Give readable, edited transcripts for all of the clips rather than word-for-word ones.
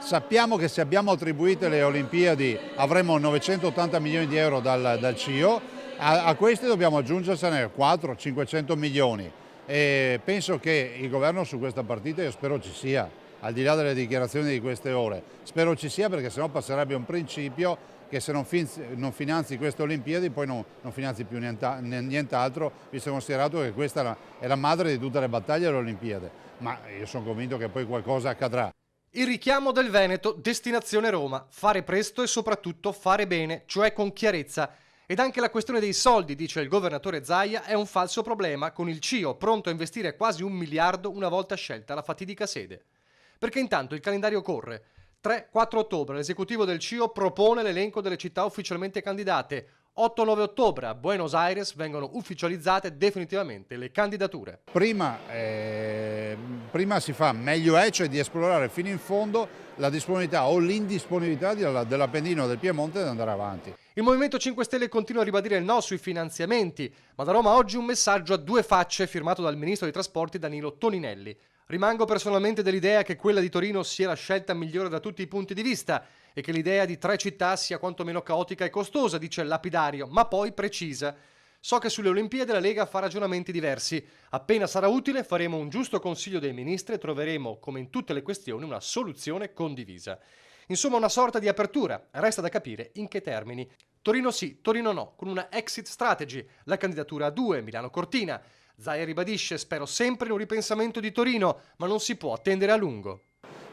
Sappiamo che se abbiamo attribuite le Olimpiadi avremo 980 milioni di euro dal CIO, a questi dobbiamo aggiungersene 400-500 milioni e penso che il governo su questa partita, io spero ci sia, al di là delle dichiarazioni di queste ore, spero ci sia perché sennò passerebbe un principio che se non finanzi queste Olimpiadi poi non finanzi più nient'altro, visto considerato che questa è la madre di tutte le battaglie delle Olimpiadi, ma io sono convinto che poi qualcosa accadrà. Il richiamo del Veneto, destinazione Roma, fare presto e soprattutto fare bene, cioè con chiarezza. Ed anche la questione dei soldi, dice il governatore Zaia, è un falso problema, con il CIO pronto a investire quasi 1 miliardo una volta scelta la fatidica sede. Perché intanto il calendario corre. 3-4 ottobre l'esecutivo del CIO propone l'elenco delle città ufficialmente candidate. 8-9 ottobre a Buenos Aires vengono ufficializzate definitivamente le candidature. Prima si fa, meglio è, cioè di esplorare fino in fondo la disponibilità o l'indisponibilità dell'Appennino del Piemonte ad andare avanti. Il Movimento 5 Stelle continua a ribadire il no sui finanziamenti, ma da Roma oggi un messaggio a due facce firmato dal ministro dei trasporti Danilo Toninelli. Rimango personalmente dell'idea che quella di Torino sia la scelta migliore da tutti i punti di vista e che l'idea di 3 città sia quantomeno caotica e costosa, dice il lapidario, ma poi precisa. So che sulle Olimpiadi la Lega fa ragionamenti diversi. Appena sarà utile faremo un giusto consiglio dei ministri e troveremo, come in tutte le questioni, una soluzione condivisa. Insomma, una sorta di apertura, resta da capire in che termini. Torino sì, Torino no, con una exit strategy, la candidatura a 2, Milano-Cortina. Zaia ribadisce, spero sempre in un ripensamento di Torino, ma non si può attendere a lungo.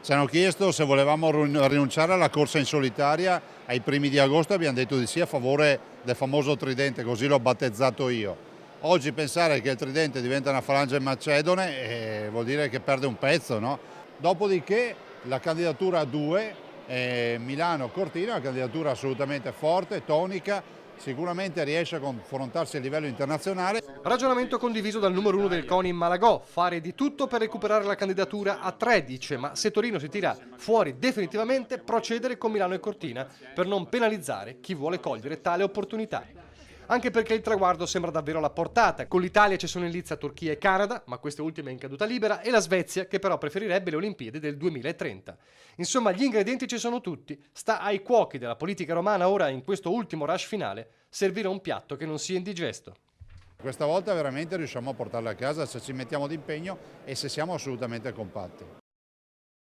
Ci hanno chiesto se volevamo rinunciare alla corsa in solitaria ai primi di agosto, abbiamo detto di sì a favore del famoso tridente, così l'ho battezzato io. Oggi pensare che il tridente diventa una falange macedone vuol dire che perde un pezzo, no? Dopodiché la candidatura a 2, Milano-Cortina, una candidatura assolutamente forte, tonica, sicuramente riesce a confrontarsi a livello internazionale. Ragionamento condiviso dal numero 1 del CONI Malagò, fare di tutto per recuperare la candidatura a 3, dice, ma se Torino si tira fuori definitivamente procedere con Milano e Cortina per non penalizzare chi vuole cogliere tale opportunità. Anche perché il traguardo sembra davvero alla portata. Con l'Italia ci sono in lizza Turchia e Canada, ma queste ultime in caduta libera, e la Svezia, che però preferirebbe le Olimpiadi del 2030. Insomma, gli ingredienti ci sono tutti. Sta ai cuochi della politica romana ora, in questo ultimo rush finale, servire un piatto che non sia indigesto. Questa volta veramente riusciamo a portarla a casa se ci mettiamo d'impegno e se siamo assolutamente compatti.